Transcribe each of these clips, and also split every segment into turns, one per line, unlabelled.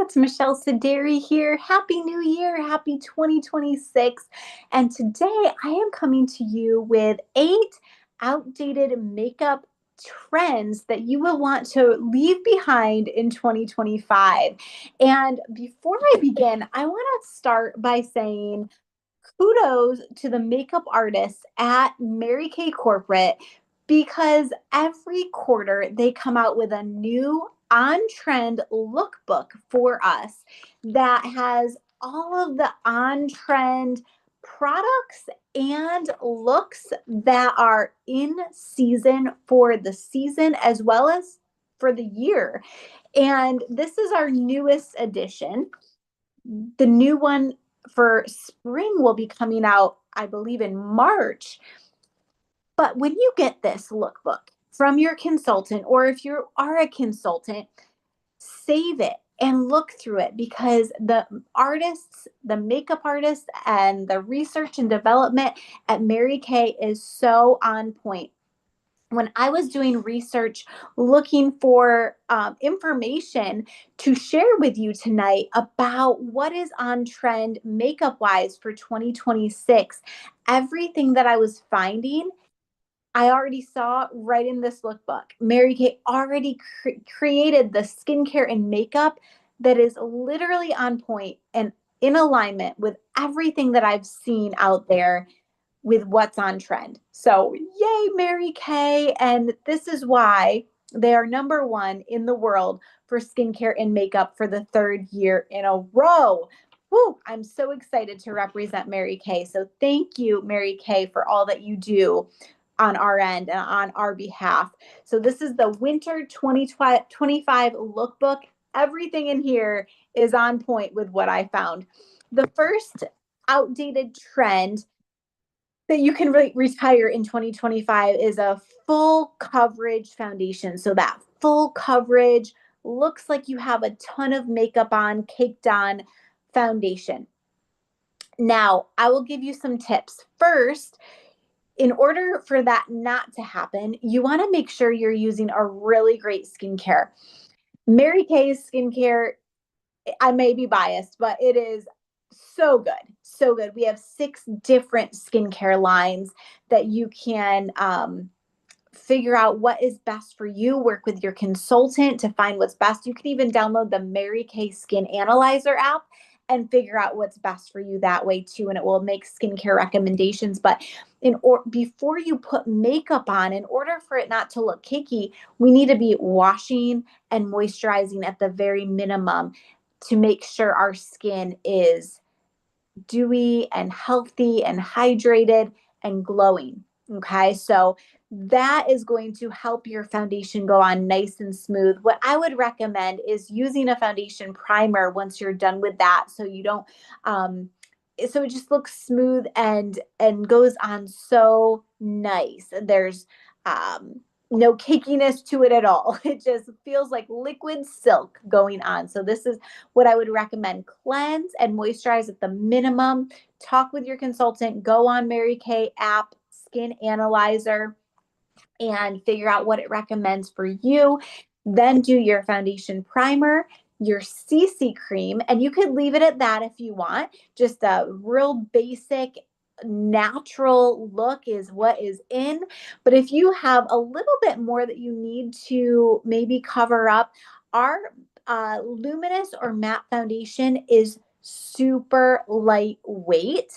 it's Michelle Sideri here. Happy New Year. Happy 2026. And today I am coming to you with 8 outdated makeup trends that you will want to leave behind in 2025. And before I begin, I want to start by saying kudos to the makeup artists at Mary Kay Corporate because every quarter they come out with a new on trend lookbook for us that has all of the on trend products and looks that are in season for the season as well as for the year. And this is our newest edition. The new one for spring will be coming out, I believe, in March. But when you get this lookbook from your consultant, or if you are a consultant, save it and look through it because the artists, the makeup artists, and the research and development at Mary Kay is so on point. When I was doing research looking for information to share with you tonight about what is on trend makeup wise for 2026, everything that I was finding, I already saw right in this lookbook. Mary Kay already created the skincare and makeup that is literally on point and in alignment with everything that I've seen out there with what's on trend. So, yay, Mary Kay. And this is why they are number one in the world for skincare and makeup for the third year in a row. Woo, I'm so excited to represent Mary Kay. So, thank you, Mary Kay, for all that you do on our end and on our behalf. So, this is the winter 2025 lookbook. Everything in here is on point with what I found. The first outdated trend that you can retire in 2025 is a full coverage foundation. So that full coverage looks like you have a ton of makeup on, caked on foundation. Now, I will give you some tips. First, in order for that not to happen, you want to make sure you're using a really great skincare. Mary Kay's skincare, I may be biased, but it is so good. So good. We have 6 different skincare lines that you can figure out what is best for you, work with your consultant to find what's best. You can even download the Mary Kay Skin Analyzer app and figure out what's best for you that way too, and it will make skincare recommendations. But before you put makeup on, in order for it not to look cakey, we need to be washing and moisturizing at the very minimum to make sure our skin is dewy and healthy and hydrated and glowing. Okay, so that is going to help your foundation go on nice and smooth. What I would recommend is using a foundation primer once you're done with that, so you don't so it just looks smooth and goes on so nice. There's no cakiness to it at all. It just feels like liquid silk going on. So this is what I would recommend. Cleanse and moisturize at the minimum. Talk with your consultant. Go on Mary Kay app, Skin Analyzer, and figure out what it recommends for you. Then do your foundation primer, your CC cream, and you could leave it at that if you want. Just a real basic natural look is what is in. But if you have a little bit more that you need to maybe cover up, our luminous or matte foundation is super lightweight.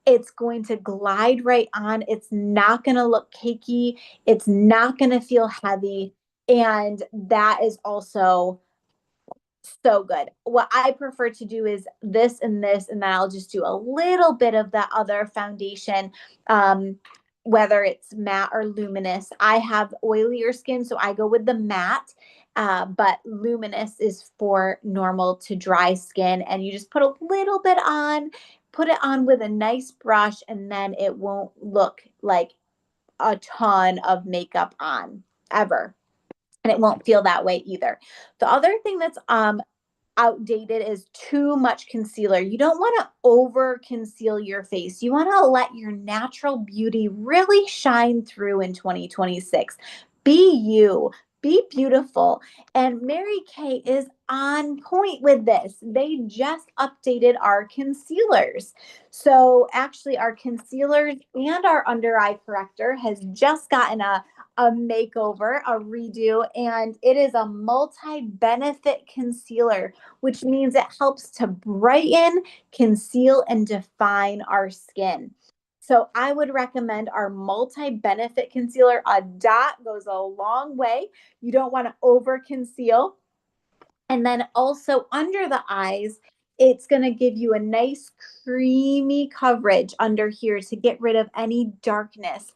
It's going to glide right on. It's not going to look cakey. It's not going to feel heavy. And that is also so good. What I prefer to do is this, and then I'll just do a little bit of that other foundation, whether it's matte or luminous. I have oilier skin, so I go with the matte, but luminous is for normal to dry skin. And you just put a little bit on, put it on with a nice brush, and then it won't look like a ton of makeup on ever. And it won't feel that way either. The other thing that's outdated is too much concealer. You don't want to over conceal your face. You want to let your natural beauty really shine through in 2026. Be you. Be beautiful. And Mary Kay is on point with this. They just updated our concealers. So actually our concealers and our under eye corrector has just gotten a makeover, a redo, and it is a multi-benefit concealer, which means it helps to brighten, conceal, and define our skin. So I would recommend our multi-benefit concealer. A dot goes a long way. You don't want to over conceal. And then also under the eyes, it's going to give you a nice creamy coverage under here to get rid of any darkness,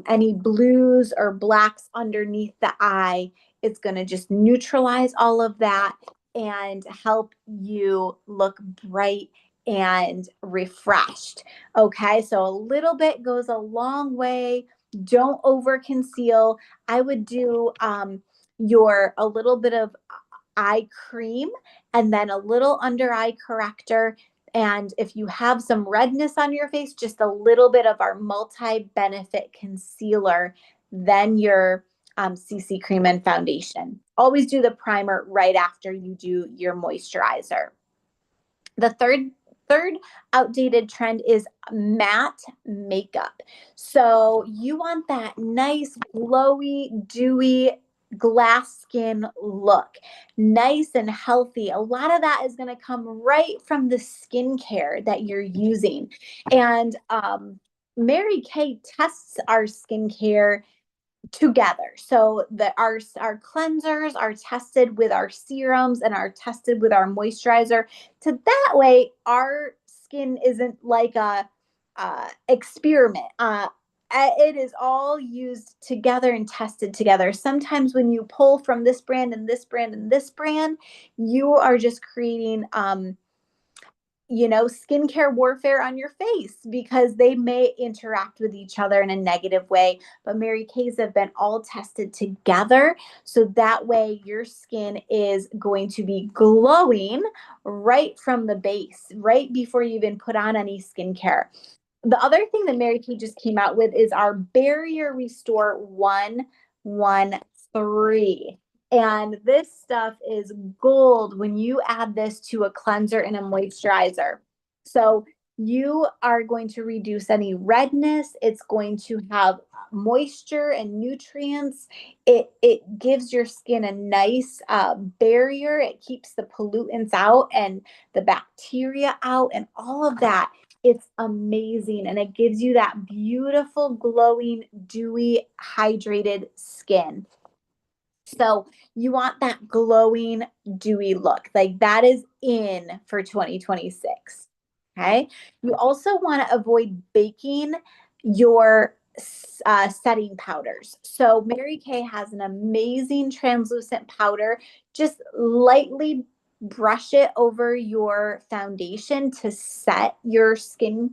any blues or blacks underneath the eye. It's going to just neutralize all of that and help you look bright and refreshed. Okay, so a little bit goes a long way. Don't over conceal. I would do your a little bit of eye cream and then a little under eye corrector. And if you have some redness on your face, just a little bit of our multi benefit concealer, then your CC cream and foundation. Always do the primer right after you do your moisturizer. The third outdated trend is matte makeup. So you want that nice glowy, dewy glass skin look, nice and healthy. A lot of that is going to come right from the skincare that you're using. And Mary Kay tests our skincare together. So that our cleansers are tested with our serums and are tested with our moisturizer. So that way our skin isn't like a experiment. It is all used together and tested together. Sometimes when you pull from this brand and this brand and this brand, you are just creating skincare warfare on your face because they may interact with each other in a negative way. But Mary Kay's have been all tested together. So that way your skin is going to be glowing right from the base, right before you even put on any skincare. The other thing that Mary Kay just came out with is our Barrier Restore 113. And this stuff is gold when you add this to a cleanser and a moisturizer. So you are going to reduce any redness. It's going to have moisture and nutrients. It gives your skin a nice barrier. It keeps the pollutants out and the bacteria out and all of that. It's amazing. And it gives you that beautiful, glowing, dewy, hydrated skin. So you want that glowing, dewy look. Like that is in for 2026. Okay. You also want to avoid baking your setting powders. So Mary Kay has an amazing translucent powder. Just lightly brush it over your foundation to set your skin,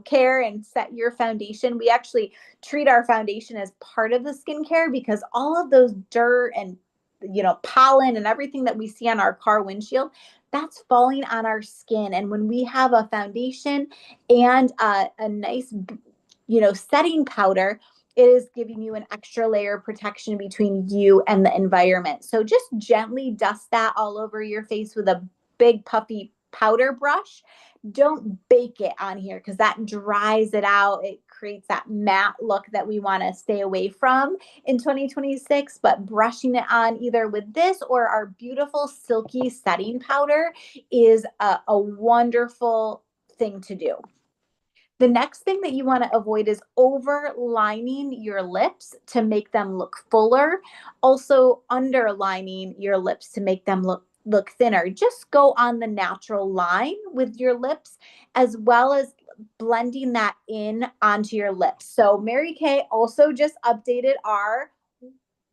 care and set your foundation. We actually treat our foundation as part of the skincare because all of those dirt and pollen and everything that we see on our car windshield, that's falling on our skin. And when we have a foundation and a nice setting powder, it is giving you an extra layer of protection between you and the environment. So just gently dust that all over your face with a big puffy powder brush. Don't bake it on here because that dries it out. It creates that matte look that we want to stay away from in 2026. But brushing it on either with this or our beautiful silky setting powder is a wonderful thing to do. The next thing that you want to avoid is overlining your lips to make them look fuller. Also underlining your lips to make them look thinner. Just go on the natural line with your lips as well as blending that in onto your lips. So Mary Kay also just updated our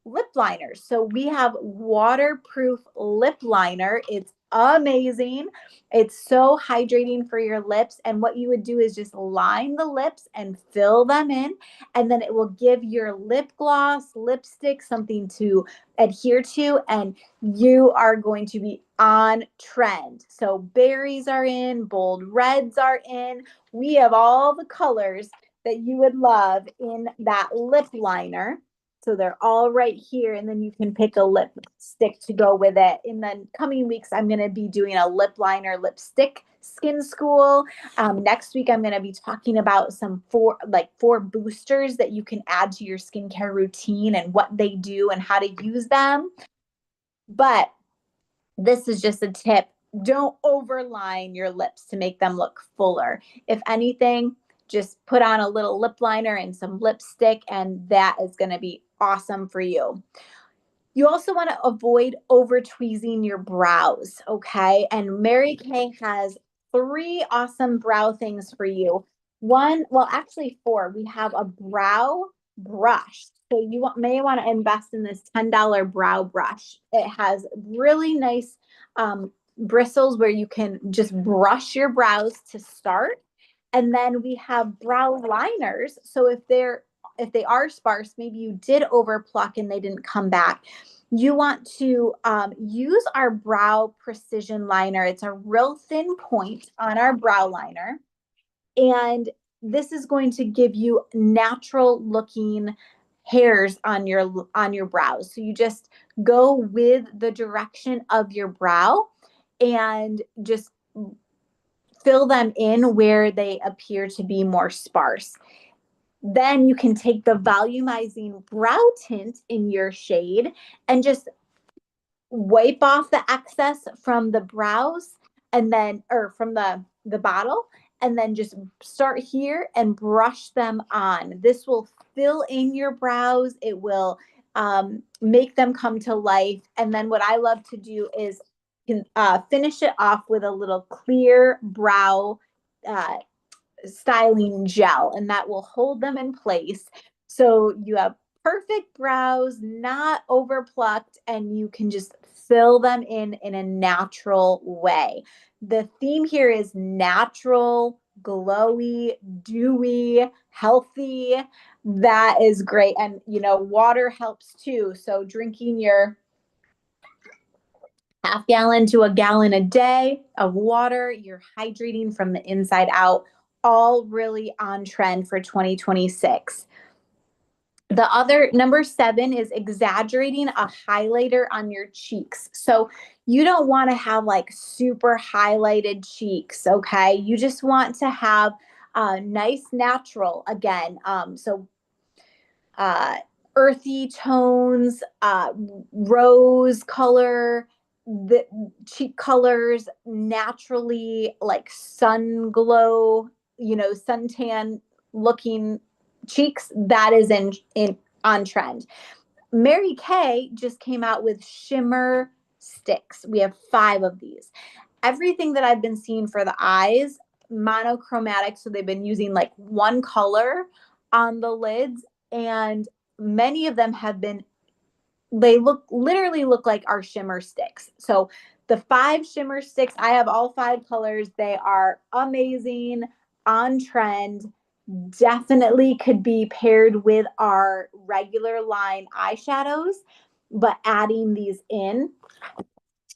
lip liners. So we have waterproof lip liner. It's amazing. It's so hydrating for your lips. And what you would do is just line the lips and fill them in. And then it will give your lip gloss, lipstick, something to adhere to. And you are going to be on trend. So berries are in, bold reds are in. We have all the colors that you would love in that lip liner. So they're all right here. And then you can pick a lipstick to go with it. In the coming weeks, I'm going to be doing a lip liner lipstick skin school. Next week, I'm going to be talking about some four boosters that you can add to your skincare routine and what they do and how to use them. But this is just a tip. Don't overline your lips to make them look fuller. If anything, just put on a little lip liner and some lipstick, and that is going to be awesome for you. You also want to avoid over tweezing your brows, okay? And Mary Kay has 3 awesome brow things for you. Actually 4. We have a brow brush. So you may want to invest in this $10 brow brush. It has really nice bristles where you can just brush your brows to start. And then we have brow liners. So if they are sparse, maybe you did overpluck and they didn't come back. You want to use our brow precision liner. It's a real thin point on our brow liner. And this is going to give you natural looking hairs on your brows. So you just go with the direction of your brow and just fill them in where they appear to be more sparse. Then you can take the volumizing brow tint in your shade and just wipe off the excess from the brows and then, or from the bottle, and then just start here and brush them on. This will fill in your brows. It will make them come to life. And then what I love to do is finish it off with a little clear brow styling gel, and that will hold them in place. So you have perfect brows, not overplucked, and you can just fill them in a natural way. The theme here is natural, glowy, dewy, healthy. That is great. And, water helps too. So drinking your half gallon to a gallon a day of water, you're hydrating from the inside out, all really on trend for 2026. The other number 7 is exaggerating a highlighter on your cheeks. So you don't want to have like super highlighted cheeks, okay? You just want to have nice natural again. Uh, Earthy tones, rose color, the cheek colors, naturally like sun glow, suntan looking cheeks. That is in on trend. Mary Kay just came out with shimmer sticks. We have 5 of these. Everything that I've been seeing for the eyes, monochromatic, so they've been using like one color on the lids, and many of them they literally look like our shimmer sticks. So the 5 shimmer sticks, I have all 5 colors. They are amazing, on trend. Definitely could be paired with our regular line eyeshadows, but adding these in,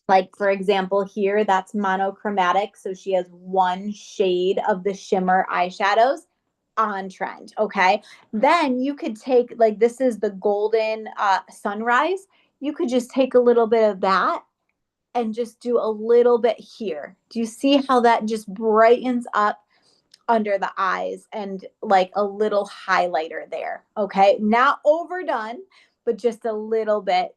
like for example here, that's monochromatic. So she has 1 shade of the shimmer eyeshadows, on trend. Okay. Then you could take, like, this is the golden sunrise. You could just take a little bit of that and just do a little bit here. Do you see how that just brightens up under the eyes, and like a little highlighter there? Okay. Not overdone, but just a little bit.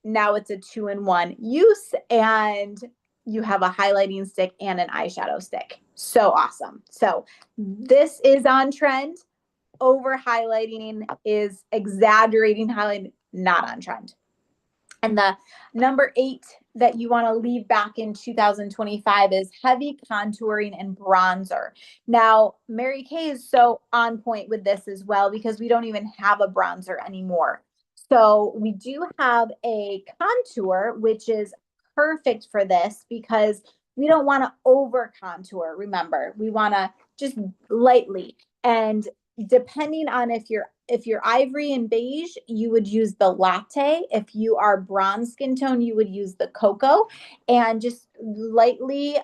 Now it's a 2-in-1 use, and you have a highlighting stick and an eyeshadow stick. So awesome. So this is on trend. Over highlighting is exaggerating highlighting, not on trend. And the number 8 that you want to leave back in 2025 is heavy contouring and bronzer. Now, Mary Kay is so on point with this as well, because we don't even have a bronzer anymore. So we do have a contour, which is perfect for this because we don't want to over contour. Remember, we want to just lightly. And depending on if you're ivory and beige, you would use the latte. If you are bronze skin tone, you would use the cocoa, and just lightly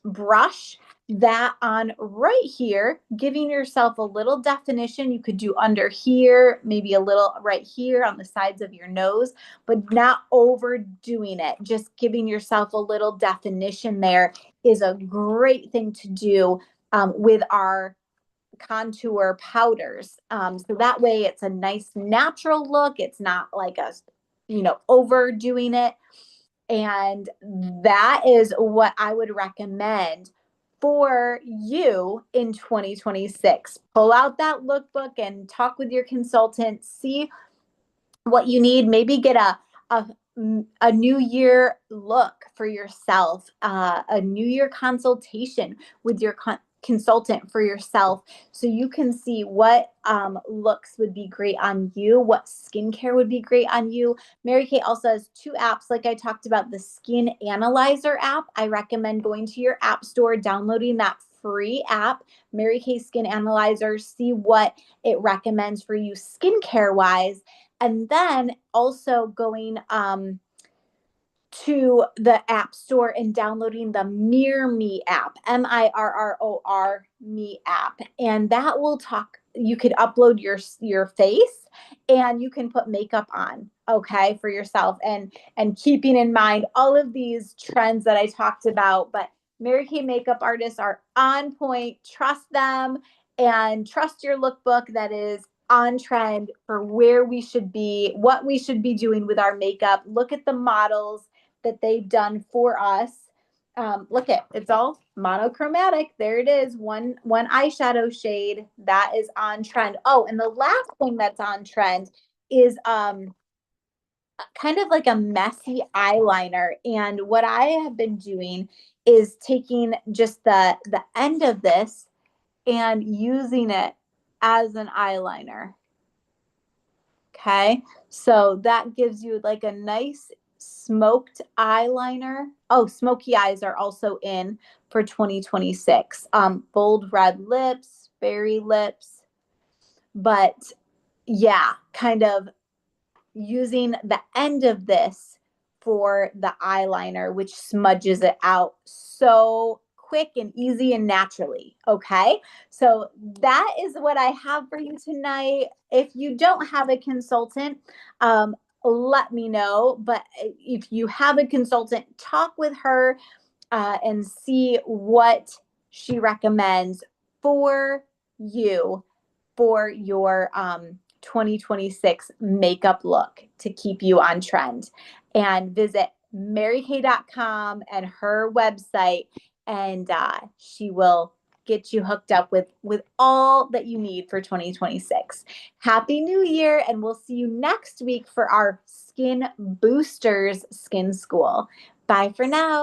brush that on right here, giving yourself a little definition. You could do under here, maybe a little right here on the sides of your nose, but not overdoing it. Just giving yourself a little definition there is a great thing to do with our contour powders. So that way it's a nice natural look. It's not like overdoing it. And that is what I would recommend for you in 2026. Pull out that lookbook and talk with your consultant, see what you need. Maybe get a, a new year look for yourself, a new year consultation with your consultant for yourself, so you can see what looks would be great on you, what skincare would be great on you. Mary Kay also has two apps, like I talked about, the Skin Analyzer app. I recommend going to your app store, downloading that free app, Mary Kay Skin Analyzer, see what it recommends for you skincare wise. And then also going to the app store and downloading the Mirror Me app, Mirror Me app. And that will talk, you could upload your face and you can put makeup on, okay, for yourself. And keeping in mind all of these trends that I talked about, but Mary Kay makeup artists are on point. Trust them and trust your lookbook that is on trend for where we should be, what we should be doing with our makeup. Look at the models that they've done for us. Look at, it's all monochromatic. There it is, one eyeshadow shade that is on trend. Oh, and the last thing that's on trend is kind of like a messy eyeliner. And what I have been doing is taking just the end of this and using it as an eyeliner. Okay, so that gives you like a nice smoked eyeliner. Oh, smoky eyes are also in for 2026. Bold red lips, fairy lips, but yeah, kind of using the end of this for the eyeliner, which smudges it out so quick and easy and naturally. Okay. So that is what I have for you tonight. If you don't have a consultant, let me know. But if you have a consultant, talk with her and see what she recommends for you for your 2026 makeup look to keep you on trend. And visit marykay.com and her website, and she will get you hooked up with all that you need for 2026. Happy New Year, and we'll see you next week for our Skin Boosters Skin School. Bye for now.